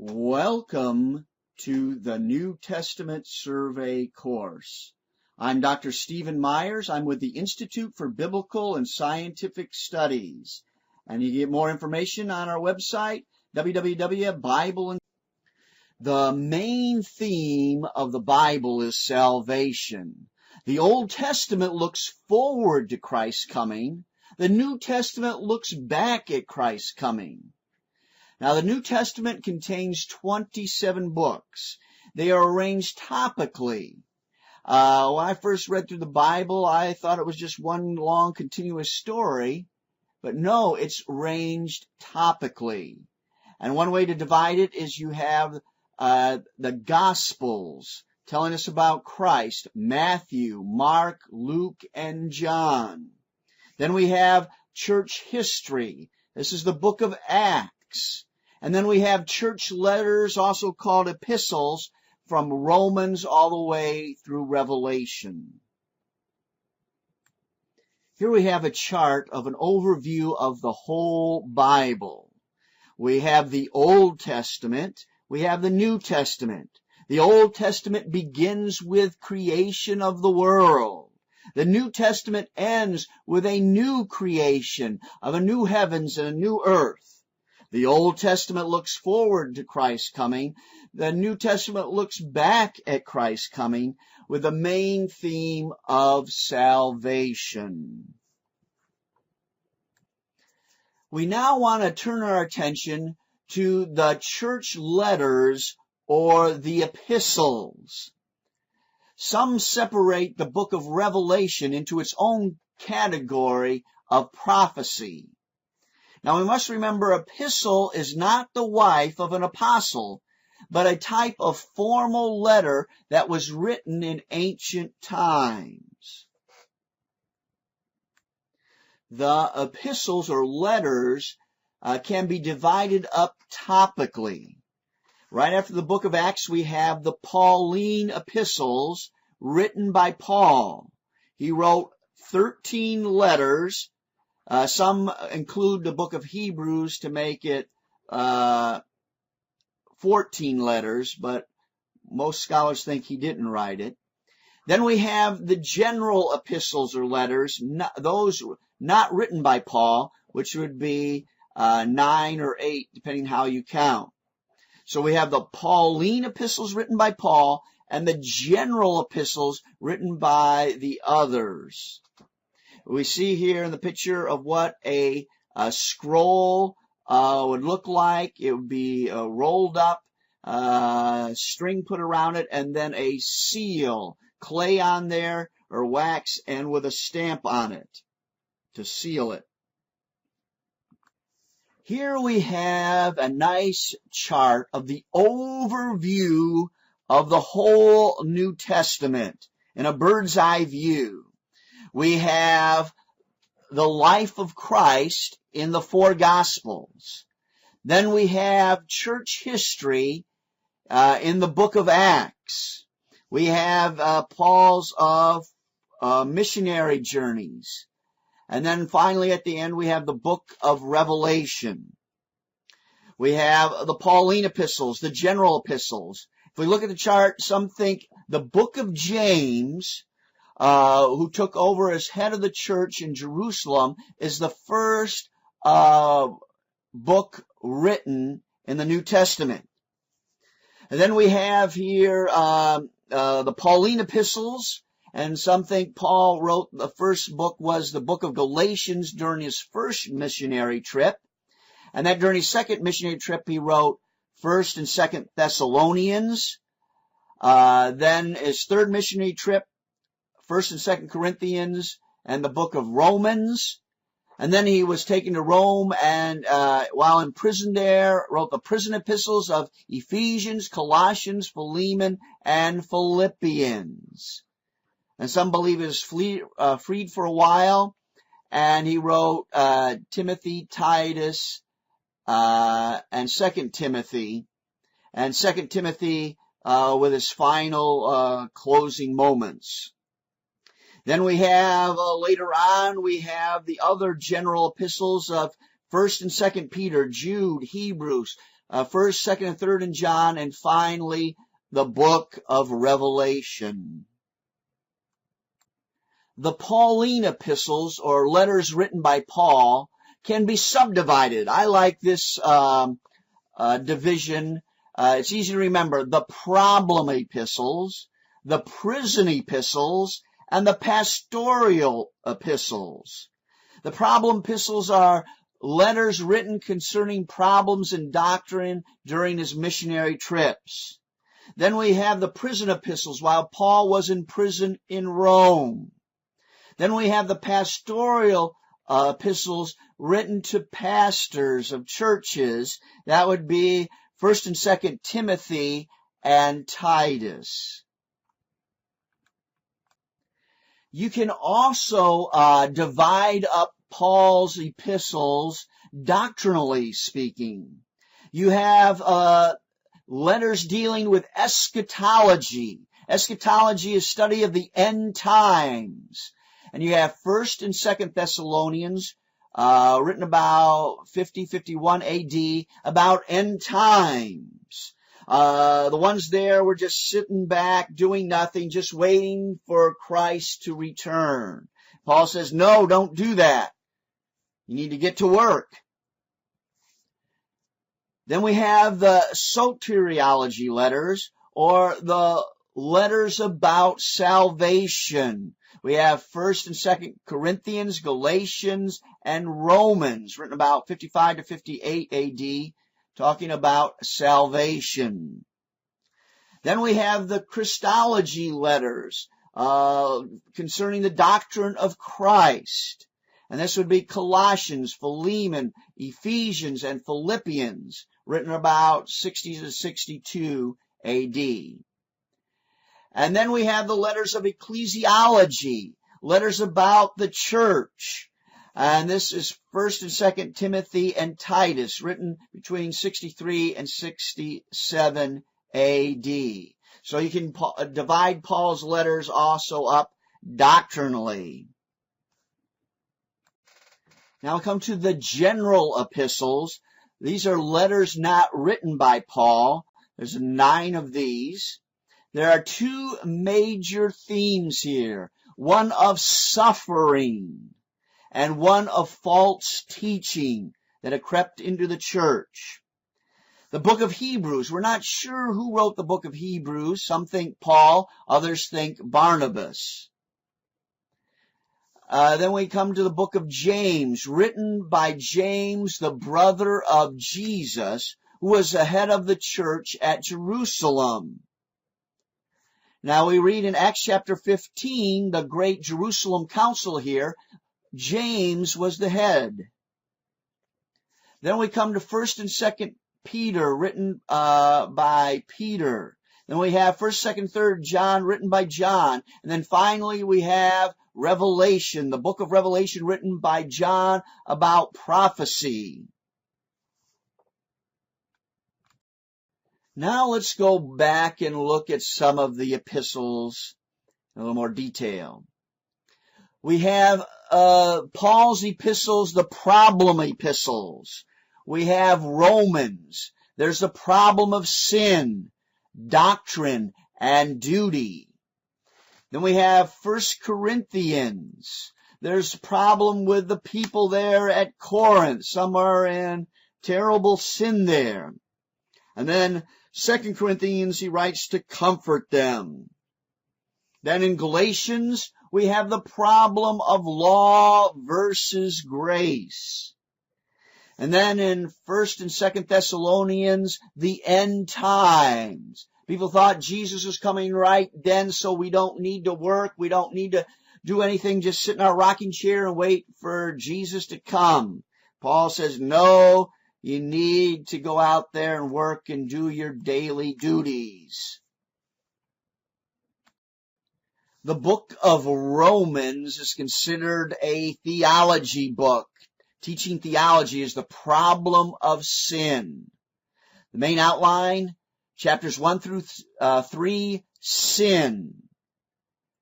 Welcome to the New Testament Survey course. I'm Dr. Stephen Myers. I'm with the Institute for Biblical and Scientific Studies. And you get more information on our website, www.bible. The main theme of the Bible is salvation. The Old Testament looks forward to Christ's coming. The New Testament looks back at Christ's coming. Now, the New Testament contains 27 books. They are arranged topically. When I first read through the Bible, I thought it was just one long continuous story. But no, it's arranged topically. And one way to divide it is you have the Gospels telling us about Christ, Matthew, Mark, Luke, and John. Then we have church history. This is the book of Acts. And then we have church letters, also called epistles, from Romans all the way through Revelation. Here we have a chart of an overview of the whole Bible. We have the Old Testament. We have the New Testament. The Old Testament begins with creation of the world. The New Testament ends with a new creation of a new heavens and a new earth. The Old Testament looks forward to Christ's coming. The New Testament looks back at Christ's coming with the main theme of salvation. We now want to turn our attention to the church letters or the epistles. Some separate the book of Revelation into its own category of prophecy. Now we must remember, epistle is not the wife of an apostle, but a type of formal letter that was written in ancient times. The epistles or letters can be divided up topically. Right after the book of Acts, we have the Pauline epistles written by Paul. He wrote 13 letters. Some include the book of Hebrews to make it 14 letters, but most scholars think he didn't write it. Then we have the general epistles or letters, those not written by Paul, which would be 9 or 8, depending how you count. So we have the Pauline epistles written by Paul and the general epistles written by the others. We see here in the picture of what a scroll would look like. It would be rolled up, string put around it, and then a seal, clay on there or wax, and with a stamp on it to seal it. Here we have a nice chart of the overview of the whole New Testament in a bird's eye view. We have the life of Christ in the 4 Gospels. Then we have church history in the book of Acts. We have Paul's missionary journeys. And then finally at the end we have the book of Revelation. We have the Pauline epistles, the general epistles. If we look at the chart, some think the book of James, who took over as head of the church in Jerusalem, is the first book written in the New Testament. And then we have here the Pauline epistles, and some think Paul wrote the first book was the book of Galatians during his first missionary trip, and that during his second missionary trip he wrote 1st and 2nd Thessalonians. Then his third missionary trip, 1st and 2nd Corinthians, and the book of Romans. And then he was taken to Rome and, while in prison there, wrote the prison epistles of Ephesians, Colossians, Philemon, and Philippians. And some believe he was freed for a while, and he wrote Timothy, Titus, and 2 Timothy. And 2 Timothy with his final closing moments. Then we have, later on, we have the other general epistles of 1st and 2nd Peter, Jude, Hebrews, 1st, 2nd, and 3rd in John, and finally the book of Revelation. The Pauline epistles, or letters written by Paul, can be subdivided. I like this division. It's easy to remember. The problem epistles, the prison epistles, and the pastoral epistles. The problem epistles are letters written concerning problems in doctrine during his missionary trips. Then we have the prison epistles while Paul was in prison in Rome. Then we have the pastoral epistles written to pastors of churches. That would be 1st and 2nd Timothy and Titus. You can also divide up Paul's epistles doctrinally speaking. You have letters dealing with eschatology. Eschatology is study of the end times. And you have 1st and 2nd Thessalonians, written about 50-51 AD, about end times. The ones there were just sitting back, doing nothing, just waiting for Christ to return. Paul says, no, don't do that. You need to get to work. Then we have the soteriology letters, or the letters about salvation. We have 1st and 2nd Corinthians, Galatians, and Romans, written about 55-58 AD, talking about salvation. Then we have the Christology letters, concerning the doctrine of Christ. And this would be Colossians, Philemon, Ephesians, and Philippians, written about 60-62 AD. And then we have the letters of ecclesiology, letters about the church. And this is 1st and 2nd Timothy and Titus, written between 63 and 67 AD. So you can divide Paul's letters also up doctrinally. Now we come to the general epistles. These are letters not written by Paul. There's 9 of these. There are 2 major themes here. One of suffering and one of false teaching that had crept into the church. The book of Hebrews, we're not sure who wrote the book of Hebrews. Some think Paul, others think Barnabas. Then we come to the book of James, written by James, the brother of Jesus, who was the head of the church at Jerusalem. Now we read in Acts chapter 15, the great Jerusalem council here, James was the head. Then we come to 1st and 2nd Peter, written by Peter. Then we have 1st, 2nd, 3rd John, written by John. And then finally we have Revelation, the book of Revelation, written by John about prophecy. Now let's go back and look at some of the epistles in a little more detail. We have Paul's epistles, the problem epistles. We have Romans. There's the problem of sin, doctrine, and duty. Then we have 1 Corinthians. There's a problem with the people there at Corinth. Some are in terrible sin there. And then 2 Corinthians, he writes to comfort them. Then in Galatians, we have the problem of law versus grace. And then in 1st and 2nd Thessalonians, the end times. People thought Jesus was coming right then, so we don't need to work. We don't need to do anything. Just sit in our rocking chair and wait for Jesus to come. Paul says, no, you need to go out there and work and do your daily duties. The book of Romans is considered a theology book. Teaching theology is the problem of sin. The main outline, chapters 1 through 3, sin.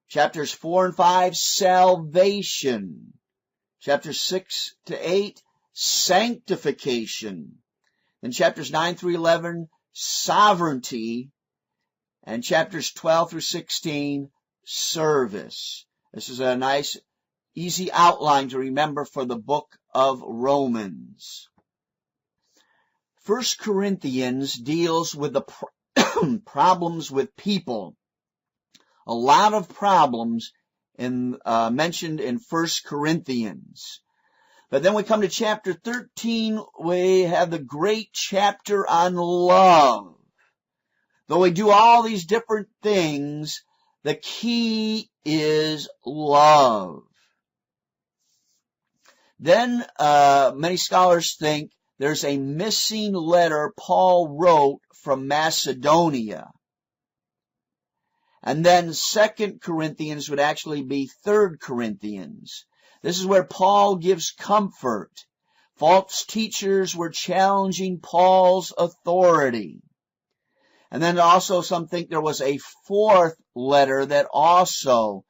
Chapters 4 and 5, salvation. Chapters 6 to 8, sanctification. Then chapters 9 through 11, sovereignty. And chapters 12 through 16, service. This is a nice, easy outline to remember for the book of Romans. 1 Corinthians deals with the problems with people. A lot of problems mentioned in 1 Corinthians. But then we come to chapter 13, we have the great chapter on love. Though we do all these different things, the key is love. Then many scholars think there's a missing letter Paul wrote from Macedonia. And then 2 Corinthians would actually be 3 Corinthians. This is where Paul gives comfort. False teachers were challenging Paul's authority. And then also some think there was a 4th letter that also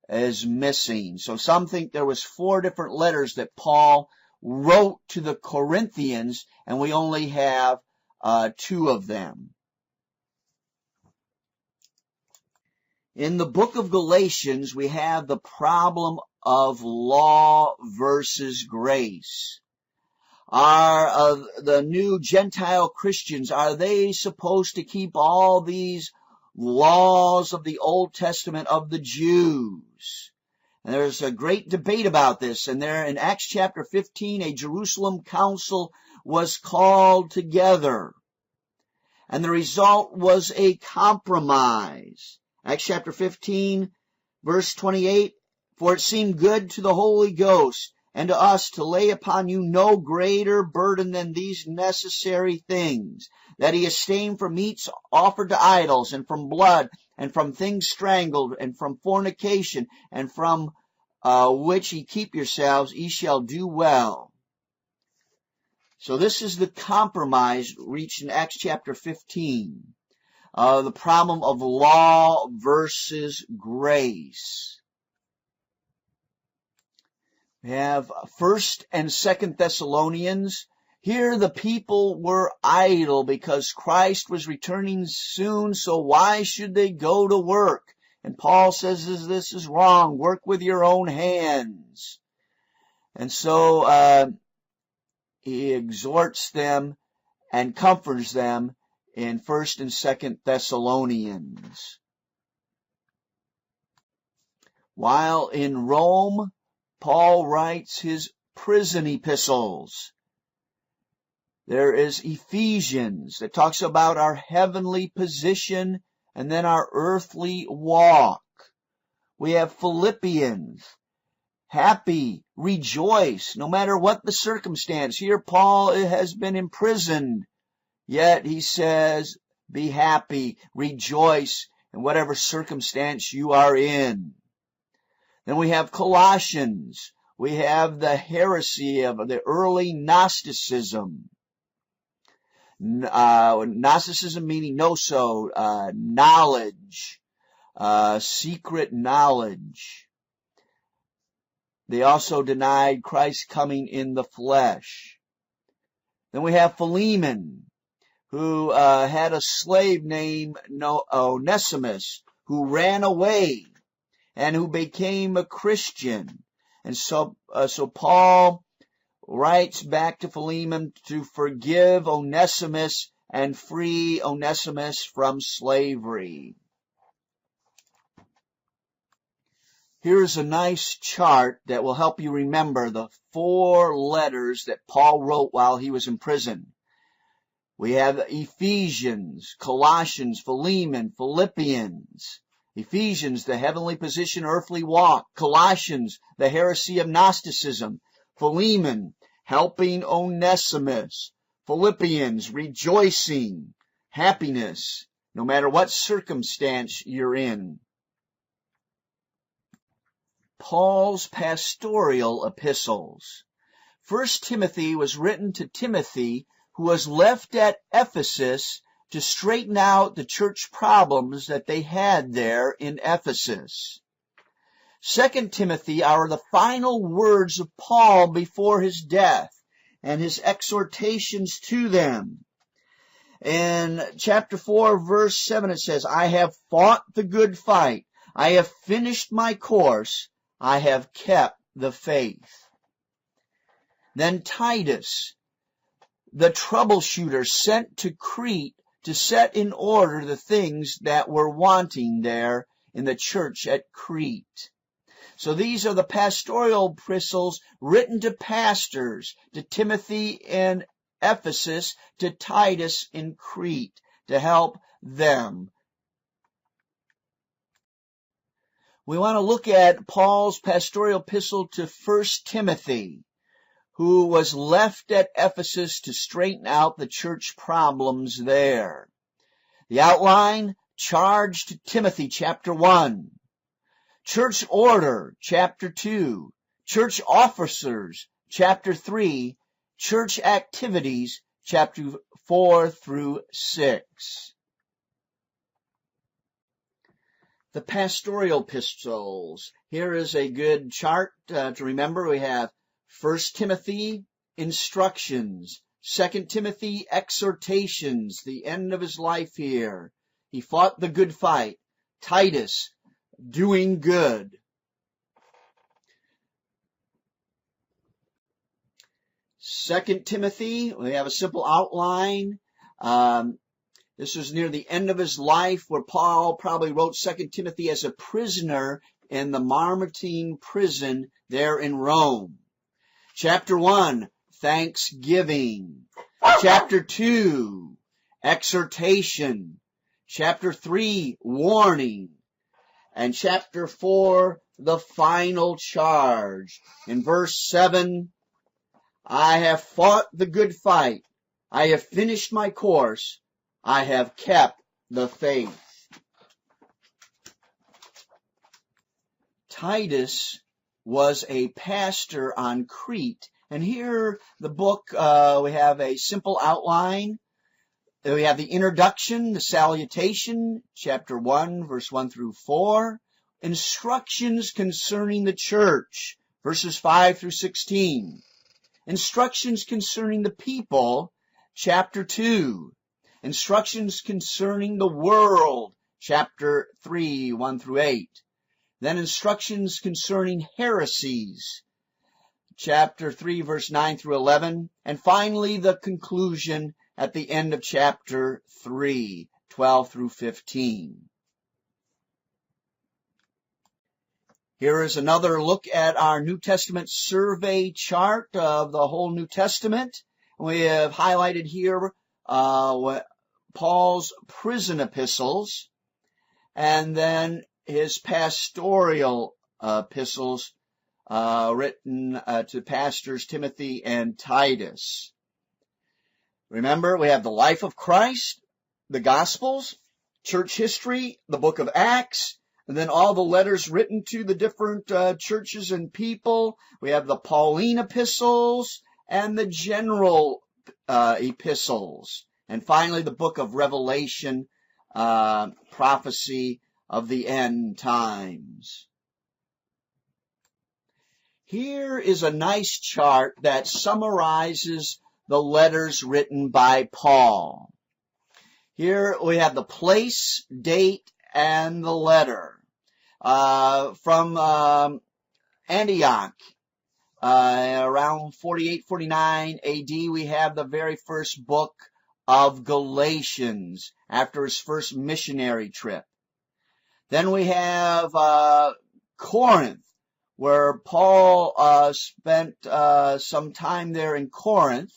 is missing. So some think there was 4 different letters that Paul wrote to the Corinthians, and we only have 2 of them. In the book of Galatians, we have the problem of law versus grace. Are the new Gentile Christians, are they supposed to keep all these laws of the Old Testament of the Jews? And there's a great debate about this. And there in Acts chapter 15, a Jerusalem council was called together. And the result was a compromise. Acts chapter 15, verse 28, for it seemed good to the Holy Ghost and to us to lay upon you no greater burden than these necessary things, that ye abstain from meats offered to idols, and from blood, and from things strangled, and from fornication, and from which ye keep yourselves, ye shall do well. So this is the compromise reached in Acts chapter 15. The problem of law versus grace. We have 1st and 2nd Thessalonians. Here the people were idle because Christ was returning soon, so why should they go to work? And Paul says this is wrong. Work with your own hands. And so he exhorts them and comforts them in 1st and 2nd Thessalonians. While in Rome, Paul writes his prison epistles. There is Ephesians that talks about our heavenly position and then our earthly walk. We have Philippians, happy, rejoice, no matter what the circumstance. Here Paul has been imprisoned, yet he says, be happy, rejoice in whatever circumstance you are in. Then we have Colossians. We have the heresy of the early Gnosticism. Gnosticism meaning knowledge, secret knowledge. They also denied Christ coming in the flesh. Then we have Philemon, who had a slave named Onesimus, who ran away and who became a Christian. And so Paul writes back to Philemon to forgive Onesimus and free Onesimus from slavery. Here's a nice chart that will help you remember the 4 letters that Paul wrote while he was in prison. We have Ephesians, Colossians, Philemon, Philippians. Ephesians, the heavenly position, earthly walk. Colossians, the heresy of Gnosticism. Philemon, helping Onesimus. Philippians, rejoicing, happiness, no matter what circumstance you're in. Paul's pastoral epistles. 1 Timothy was written to Timothy, who was left at Ephesus to straighten out the church problems that they had there in Ephesus. 2 Timothy are the final words of Paul before his death and his exhortations to them. In chapter 4, verse 7, it says, I have fought the good fight. I have finished my course. I have kept the faith. Then Titus, the troubleshooter, sent to Crete to set in order the things that were wanting there in the church at Crete. So these are the pastoral epistles written to pastors, to Timothy in Ephesus, to Titus in Crete, to help them. We want to look at Paul's pastoral epistle to 1 Timothy, who was left at Ephesus to straighten out the church problems there. The outline, charge to Timothy, chapter 1. Church order, chapter 2. Church officers, chapter 3. Church activities, chapter 4 through 6. The pastoral epistles. Here is a good chart to remember. We have 1 Timothy, instructions. 2 Timothy, exhortations, the end of his life here. He fought the good fight. Titus, doing good. Second Timothy, we have a simple outline. This was near the end of his life, where Paul probably wrote 2 Timothy as a prisoner in the Mamertine prison there in Rome. Chapter 1, thanksgiving. Chapter 2, exhortation. Chapter 3, warning. And chapter 4, the final charge. In verse 7, I have fought the good fight. I have finished my course. I have kept the faith. Titus was a pastor on Crete. And here, the book, we have a simple outline. We have the introduction, the salutation, chapter 1, verse 1 through 4. Instructions concerning the church, verses 5 through 16. Instructions concerning the people, chapter 2. Instructions concerning the world, chapter 3, 1 through 8. Then instructions concerning heresies, chapter 3, verse 9 through 11. And finally, the conclusion at the end of chapter 3, 12 through 15. Here is another look at our New Testament survey chart of the whole New Testament. We have highlighted here Paul's prison epistles, and then his pastoral epistles written to pastors Timothy and Titus. Remember, we have the life of Christ, the Gospels, church history, the book of Acts, and then all the letters written to the different churches and people. We have the Pauline epistles and the general epistles. And finally, the book of Revelation, prophecy of the end times. Here is a nice chart that summarizes the letters written by Paul. Here we have the place, date, and the letter. From Antioch, around 48-49 AD, we have the very first book of Galatians after his first missionary trip. Then we have Corinth, where Paul spent some time there in Corinth,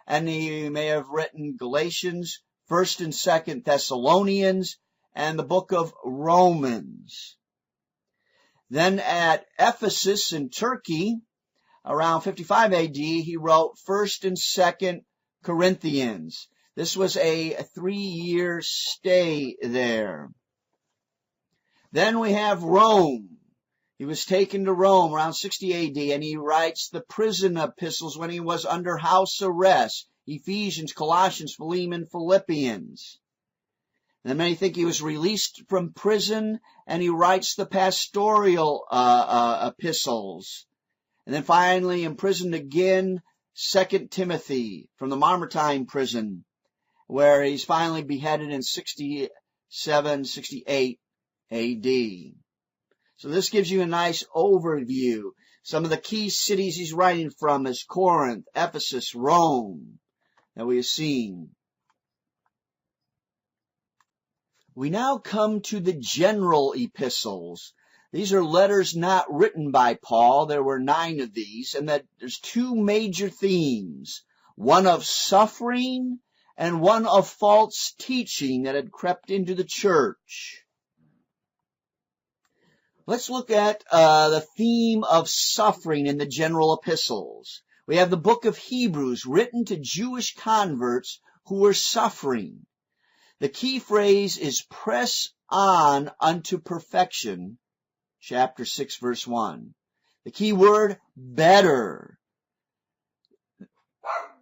and he may have written Galatians, 1st and 2nd Thessalonians, and the book of Romans. Then at Ephesus in Turkey, around 55 AD, he wrote 1st and 2nd Corinthians. This was a 3-year stay there. Then we have Rome. He was taken to Rome around 60 AD, and he writes the prison epistles when he was under house arrest. Ephesians, Colossians, Philemon, Philippians. And then many think he was released from prison, and he writes the pastoral epistles. And then finally imprisoned again, 2 Timothy from the Mamertine prison. where he's finally beheaded in 67, 68 AD. So this gives you a nice overview. Some of the key cities he's writing from is Corinth, Ephesus, Rome, that we have seen. We now come to the general epistles. These are letters not written by Paul. There were 9 of these, and that there's 2 major themes, one of suffering and one of false teaching that had crept into the church. Let's look at the theme of suffering in the general epistles. We have the book of Hebrews written to Jewish converts who were suffering. The key phrase is press on unto perfection, chapter 6, verse 1. The key word, better.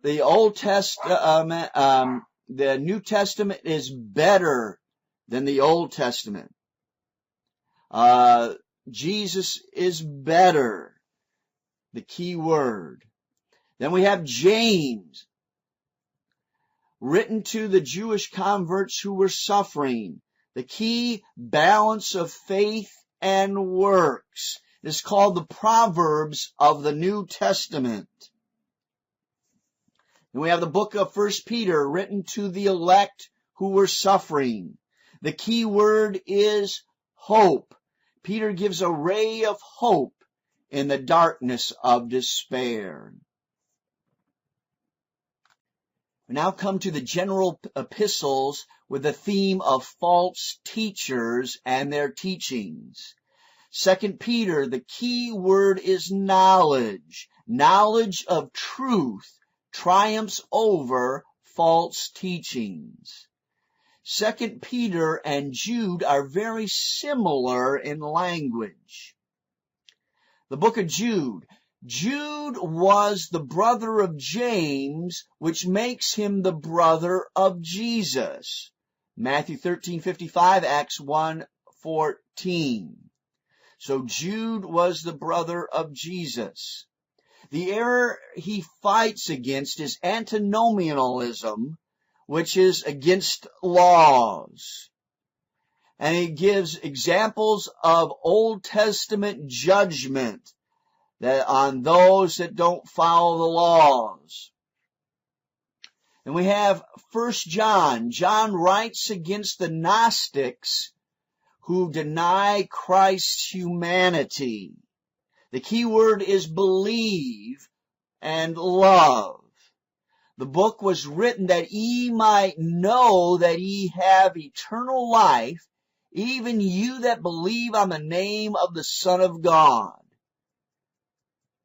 The Old Testament, the New Testament is better than the Old Testament. Jesus is better, the key word. Then we have James, written to the Jewish converts who were suffering. The key, balance of faith and works. It is called the Proverbs of the New Testament. And we have the book of 1 Peter, written to the elect who were suffering. The key word is hope. Peter gives a ray of hope in the darkness of despair. We now come to the general epistles with the theme of false teachers and their teachings. 2 Peter, the key word is knowledge. Knowledge of truth triumphs over false teachings. 2 Peter and Jude are very similar in language. The book of Jude. Jude was the brother of James, which makes him the brother of Jesus. Matthew 13:55, Acts 1:14. So Jude was the brother of Jesus. The error he fights against is antinomianism, which is against laws. And he gives examples of Old Testament judgment that on those that don't follow the laws. And we have 1 John. John writes against the Gnostics who deny Christ's humanity. The key word is believe and love. The book was written that ye might know that ye have eternal life, even you that believe on the name of the Son of God.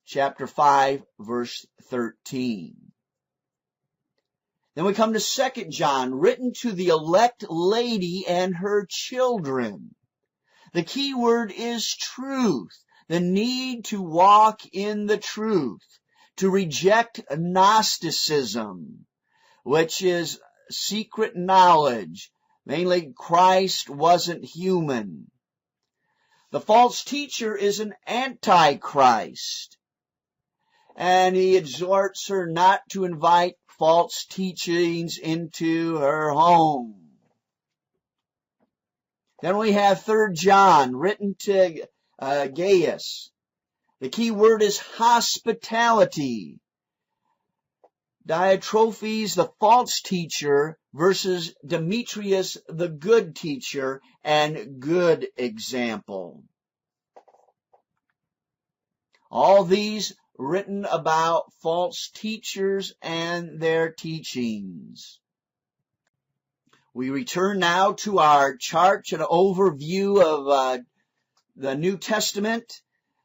Chapter 5, verse 13. Then we come to 2 John, written to the elect lady and her children. The key word is truth, the need to walk in the truth, to reject Gnosticism, which is secret knowledge. Mainly, Christ wasn't human. The false teacher is an antichrist, and he exhorts her not to invite false teachings into her home. Then we have 3 John, written to Gaius. The key word is hospitality. Diotrephes, the false teacher, versus Demetrius, the good teacher and good example. All these written about false teachers and their teachings. We return now to our chart, an overview of the New Testament.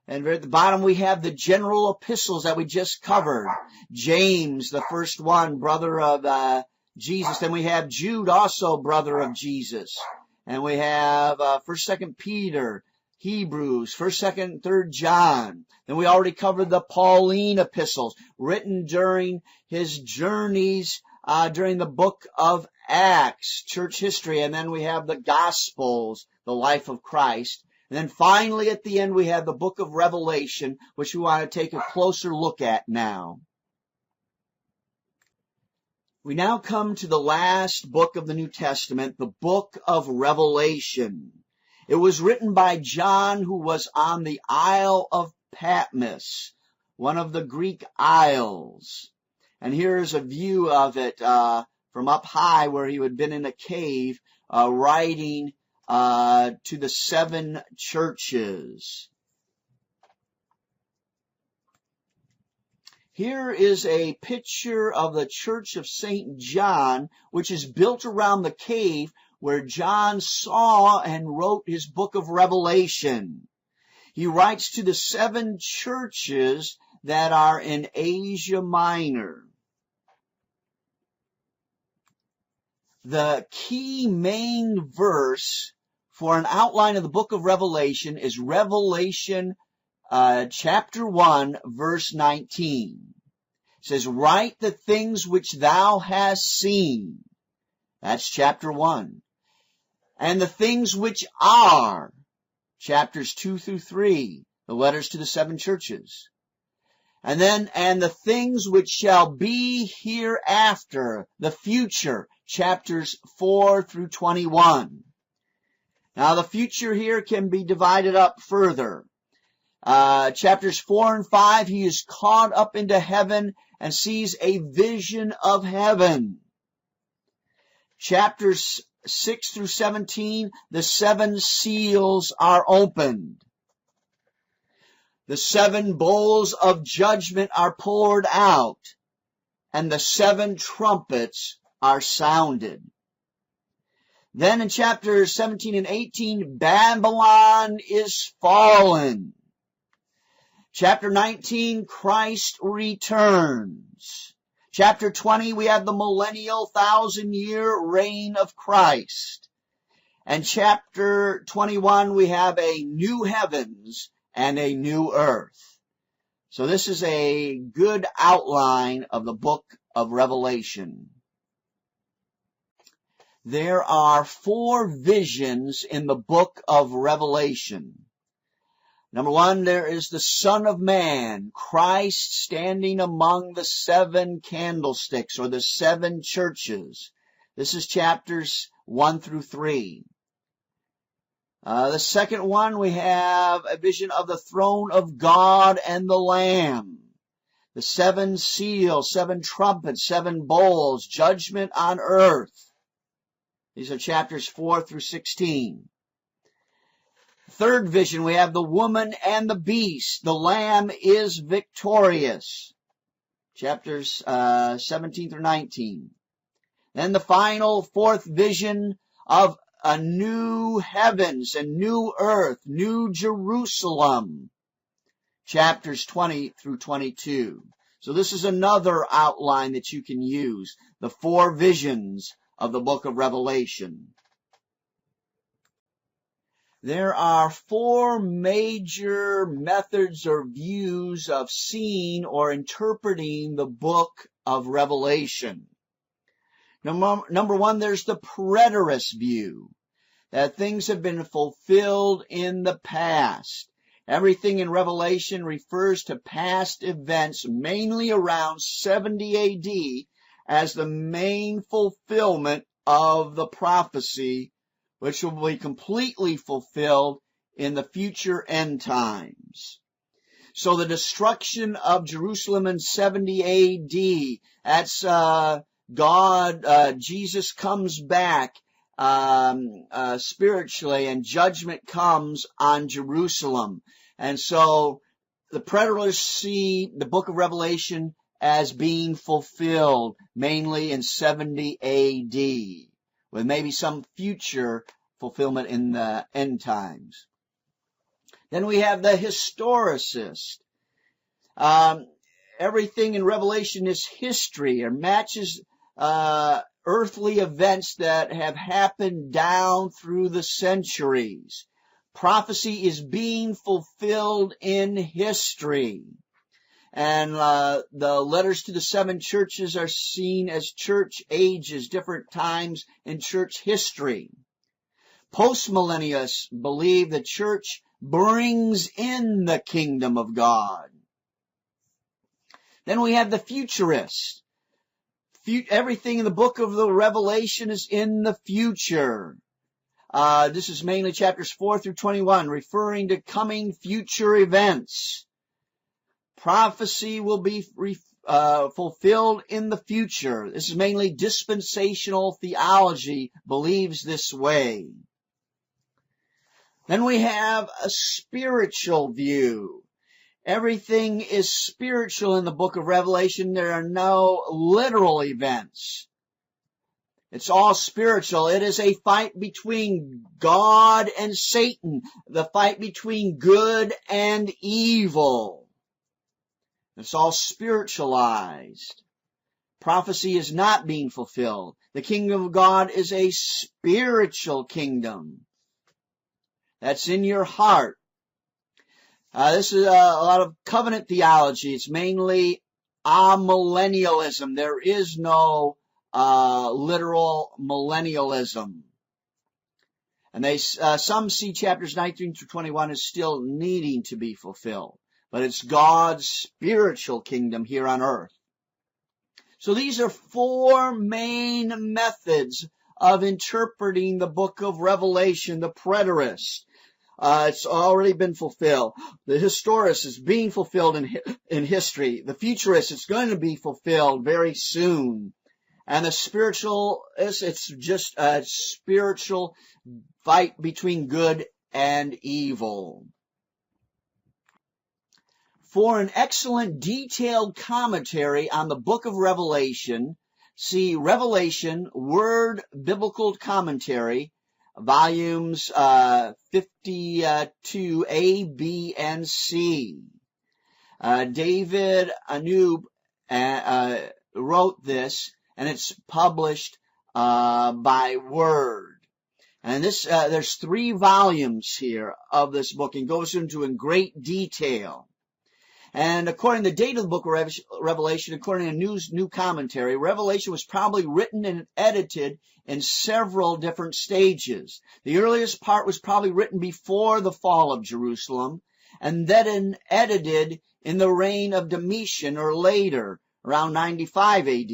And at the bottom we have the general epistles that we just covered. James, the first one, brother of Jesus. Then we have Jude, also brother of Jesus. And we have 1st, 2nd Peter, Hebrews, 1st, 2nd, 3rd John. Then we already covered the Pauline epistles, written during his journeys during the book of Acts, church history. And then we have the Gospels, the life of Christ. And then finally at the end we have the book of Revelation, which we want to take a closer look at now. We now come to the last book of the New Testament, the book of Revelation. It was written by John, who was on the Isle of Patmos, one of the Greek isles. And here's a view of it from up high, where he had been in a cave writing to the 7 churches. Here is a picture of the Church of St. John, which is built around the cave where John saw and wrote his book of Revelation. He writes to the 7 churches that are in Asia Minor. The key main verse for an outline of the book of Revelation is Revelation chapter 1, verse 19. It says, "Write the things which thou hast seen." That's chapter 1. "And the things which are," chapters 2 through 3, the letters to the 7 churches. And then, "and the things which shall be hereafter," the future, chapters 4 through 21. Now, the future here can be divided up further. Chapters 4 and 5, he is caught up into heaven and sees a vision of heaven. Chapters 6 through 17, the 7 seals are opened. The 7 bowls of judgment are poured out, and the 7 trumpets are sounded. Then in chapters 17 and 18, Babylon is fallen. Chapter 19, Christ returns. Chapter 20, we have the millennial 1,000-year reign of Christ. And chapter 21, we have a new heavens and a new earth. So this is a good outline of the book of Revelation. There are 4 visions in the book of Revelation. Number 1, there is the Son of Man, Christ standing among the 7 candlesticks, or the 7 churches. This is chapters 1 through 3. The second one, we have a vision of the throne of God and the Lamb. The 7 seals, 7 trumpets, 7 bowls, judgment on earth. These are chapters 4 through 16. Third vision, we have the woman and the beast. The Lamb is victorious. Chapters 17 through 19. Then the final 4th vision of a new heavens and new earth, new Jerusalem. Chapters 20 through 22. So this is another outline that you can use. The 4 visions of the book of Revelation. There are 4 major methods or views of seeing or interpreting the book of Revelation. Number 1, there's the preterist view, that things have been fulfilled in the past. Everything in Revelation refers to past events, mainly around 70 AD, as the main fulfillment of the prophecy, which will be completely fulfilled in the future end times. So the destruction of Jerusalem in 70 AD, that's God, Jesus comes back spiritually, and judgment comes on Jerusalem. And so the preterists see the book of Revelation as being fulfilled mainly in 70 AD. With maybe some future fulfillment in the end times. Then we have the historicist. Everything in Revelation is history, or matches earthly events that have happened down through the centuries. Prophecy is being fulfilled in history. And the letters to the 7 churches are seen as church ages, different times in church history. Postmillennialists believe the church brings in the kingdom of God. Then we have the futurists. everything in the book of the Revelation is in the future. This is mainly chapters 4 through 21, referring to coming future events. Prophecy will be fulfilled in the future. This is mainly dispensational theology, believes this way. Then we have a spiritual view. Everything is spiritual in the book of Revelation. There are no literal events. It's all spiritual. It is a fight between God and Satan, the fight between good and evil. It's all spiritualized. Prophecy is not being fulfilled. The kingdom of God is a spiritual kingdom. That's in your heart. This is a lot of covenant theology. It's mainly amillennialism. There is no literal millennialism. And some see chapters 19 through 21 as still needing to be fulfilled. But it's God's spiritual kingdom here on earth. So these are four main methods of interpreting the book of Revelation. The preterist, it's already been fulfilled. The historist is being fulfilled in history. The futurist, it's going to be fulfilled very soon. And the spiritual, it's just a spiritual fight between good and evil. For an excellent detailed commentary on the book of Revelation, see Revelation Word Biblical Commentary, volumes 52 A, B, and C. David Anub wrote this, and it's published by Word. And this there's 3 volumes here of this book, and goes into in great detail. And according to the date of the book of Revelation, according to new commentary, Revelation was probably written and edited in several different stages. The earliest part was probably written before the fall of Jerusalem, and then edited in the reign of Domitian or later, around 95 AD.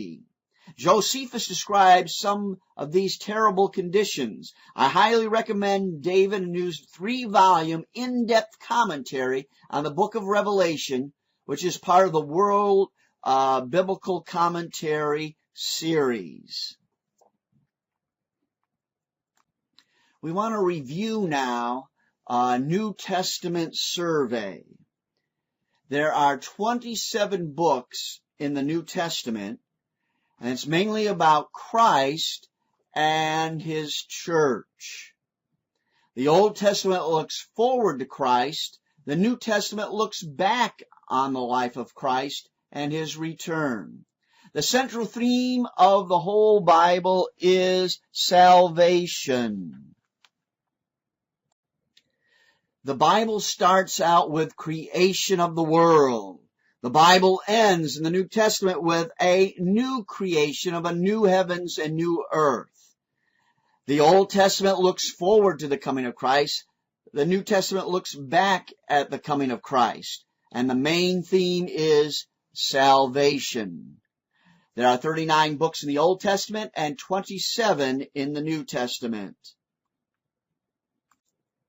Josephus describes some of these terrible conditions. I highly recommend David Anub's 3-volume in-depth commentary on the book of Revelation, which is part of the World Biblical Commentary series. We want to review now a New Testament survey. There are 27 books in the New Testament, and it's mainly about Christ and His church. The Old Testament looks forward to Christ. The New Testament looks back on the life of Christ and His return. The central theme of the whole Bible is salvation. The Bible starts out with creation of the world. The Bible ends in the New Testament with a new creation of a new heavens and new earth. The Old Testament looks forward to the coming of Christ. The New Testament looks back at the coming of Christ. And the main theme is salvation. There are 39 books in the Old Testament and 27 in the New Testament.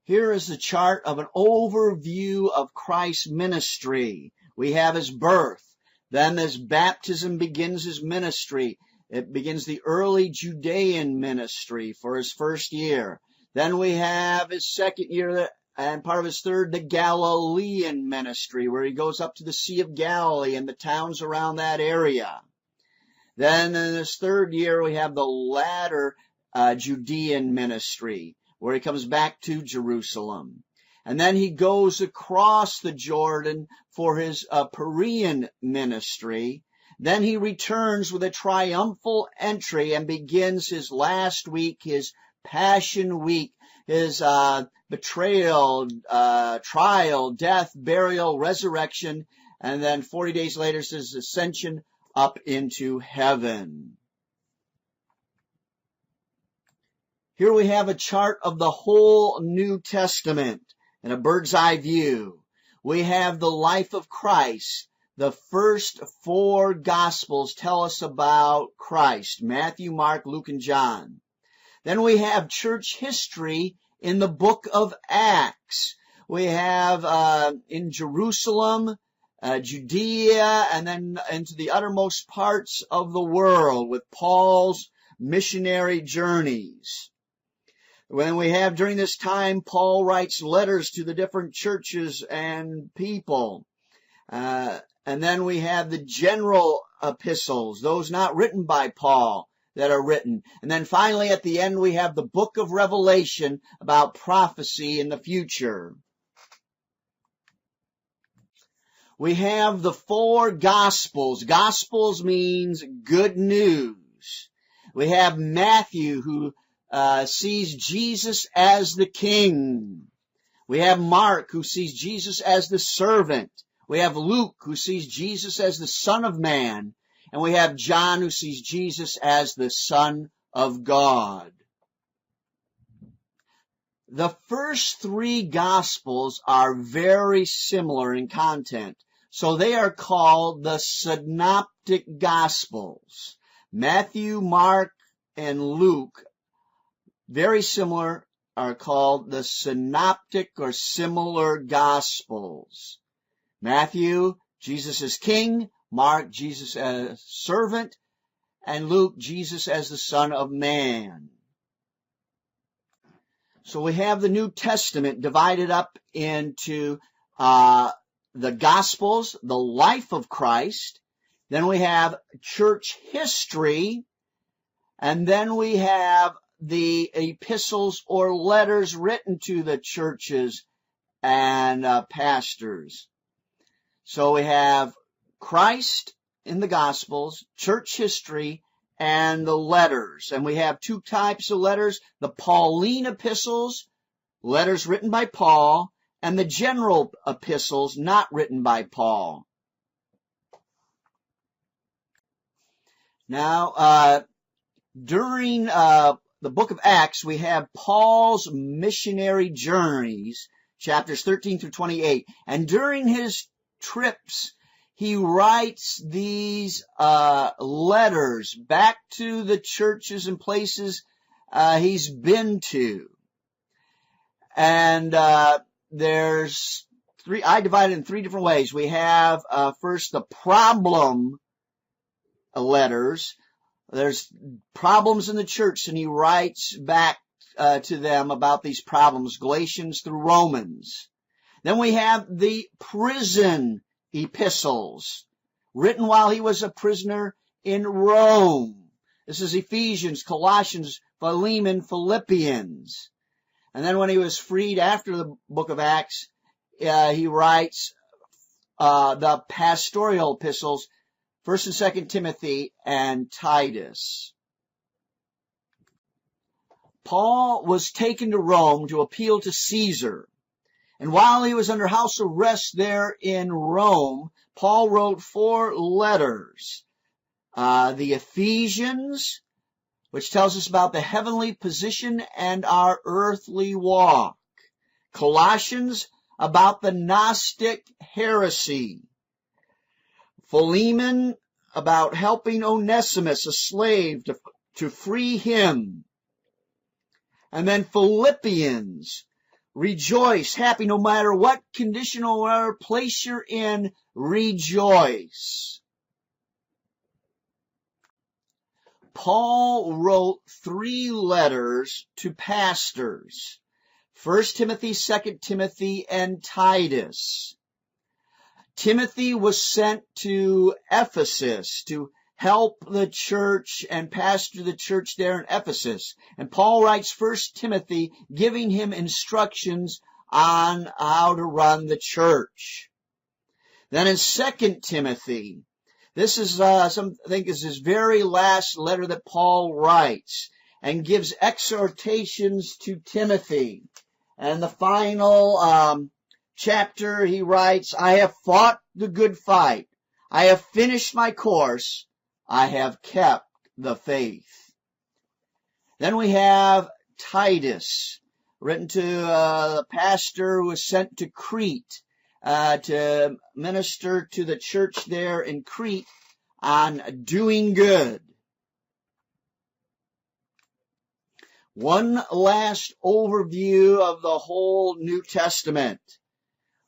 Here is the chart of an overview of Christ's ministry. We have His birth. Then His baptism begins His ministry. It begins the early Judean ministry for His first year. Then we have His second year and part of His third, the Galilean ministry, where He goes up to the Sea of Galilee and the towns around that area. Then in His third year, we have the latter Judean ministry, where He comes back to Jerusalem. And then He goes across the Jordan for His Perean ministry. Then He returns with a triumphal entry and begins His last week, His Passion Week, His betrayal, trial, death, burial, resurrection, and then 40 days later His ascension up into heaven. Here we have a chart of the whole New Testament in a bird's eye view. We have the life of Christ, the first four Gospels tell us about Christ: Matthew, Mark, Luke, and John. Then we have church history in the book of Acts. We have in Jerusalem, Judea, and then into the uttermost parts of the world with Paul's missionary journeys. When we have during this time, Paul writes letters to the different churches and people. And then we have the general epistles, those not written by Paul, that are written. And then finally at the end we have the book of Revelation about prophecy in the future. We have the four Gospels. Gospels means good news. We have Matthew, who sees Jesus as the king. We have Mark, who sees Jesus as the servant. We have Luke, who sees Jesus as the Son of Man. And we have John, who sees Jesus as the Son of God. The first three Gospels are very similar in content. So they are called the Synoptic Gospels. Matthew, Mark, and Luke, very similar, are called the Synoptic or Similar Gospels. Matthew, Jesus as King. Mark, Jesus as servant. And Luke, Jesus as the Son of Man. So we have the New Testament divided up into the Gospels, the life of Christ. Then we have church history. And then we have the epistles or letters written to the churches and pastors. So we have Christ in the Gospels, church history, and the letters. And we have two types of letters: the Pauline epistles, letters written by Paul, and the general epistles not written by Paul. Now, during the book of Acts, we have Paul's missionary journeys, chapters 13 through 28. And during his trips, he writes these letters back to the churches and places he's been to. And there's three, I divide it in three different ways. We have first the problem letters. There's problems in the church, and he writes back to them about these problems, Galatians through Romans. Then we have the prison epistles, written while he was a prisoner in Rome. This is Ephesians, Colossians, Philemon, Philippians. And then when he was freed after the book of Acts, he writes the pastoral epistles, 1st and 2nd Timothy and Titus. Paul was taken to Rome to appeal to Caesar. And while he was under house arrest there in Rome, Paul wrote 4 letters. The Ephesians, which tells us about the heavenly position and our earthly walk. Colossians, about the Gnostic heresy. Philemon, about helping Onesimus, a slave, to free him. And then Philippians, rejoice, happy, no matter what condition or place you're in, rejoice. Paul wrote 3 letters to pastors: 1 Timothy, 2 Timothy, and Titus. Timothy was sent to Ephesus to help the church and pastor the church there in Ephesus. And Paul writes 1 Timothy, giving him instructions on how to run the church. Then in 2 Timothy, this is I think is his very last letter that Paul writes, and gives exhortations to Timothy. And the final chapter he writes, I have fought the good fight. I have finished my course. I have kept the faith. Then we have Titus, written to the pastor who was sent to Crete. to minister to the church there in Crete on doing good. One last overview of the whole New Testament.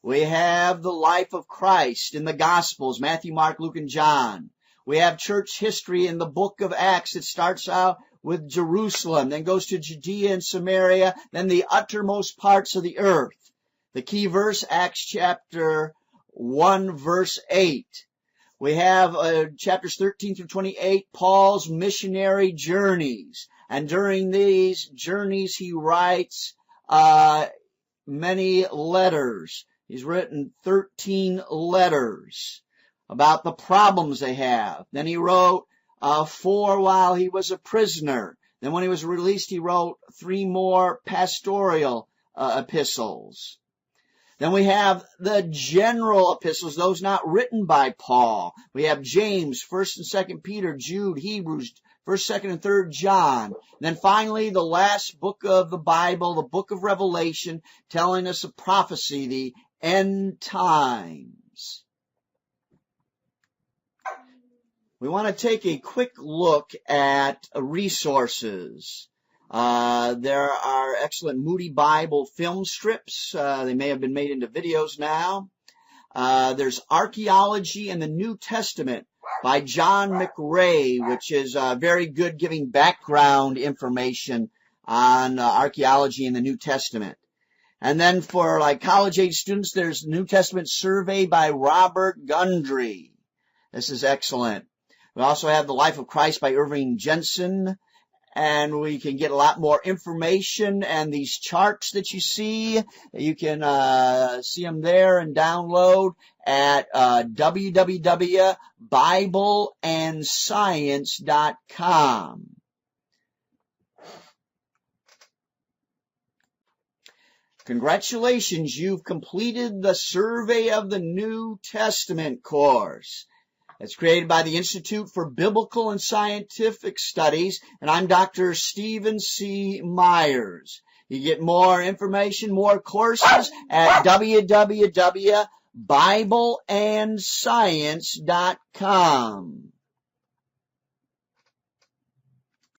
We have the life of Christ in the Gospels, Matthew, Mark, Luke, and John. We have church history in the book of Acts. It starts out with Jerusalem, then goes to Judea and Samaria, then the uttermost parts of the earth. The key verse, Acts chapter 1, verse 8. We have chapters 13 through 28, Paul's missionary journeys. And during these journeys, he writes many letters. He's written 13 letters about the problems they have. Then he wrote 4 while he was a prisoner. Then when he was released, he wrote 3 more pastoral epistles. Then we have the general epistles, those not written by Paul. We have James, 1st and 2nd Peter, Jude, Hebrews, 1st, 2nd, and 3rd John. And then finally, the last book of the Bible, the book of Revelation, telling us a prophecy, the end times. We want to take a quick look at resources. There are excellent Moody Bible film strips. They may have been made into videos now. There's Archaeology in the New Testament by John McRae, which is very good, giving background information on archaeology in the New Testament. And then for like college-age students, there's New Testament Survey by Robert Gundry. This is excellent. We also have The Life of Christ by Irving Jensen. And we can get a lot more information, and these charts that you see, you can see them there and download at www.bibleandscience.com. Congratulations, you've completed the Survey of the New Testament course. It's created by the Institute for Biblical and Scientific Studies, and I'm Dr. Stephen C. Myers. You get more information, more courses at www.bibleandscience.com.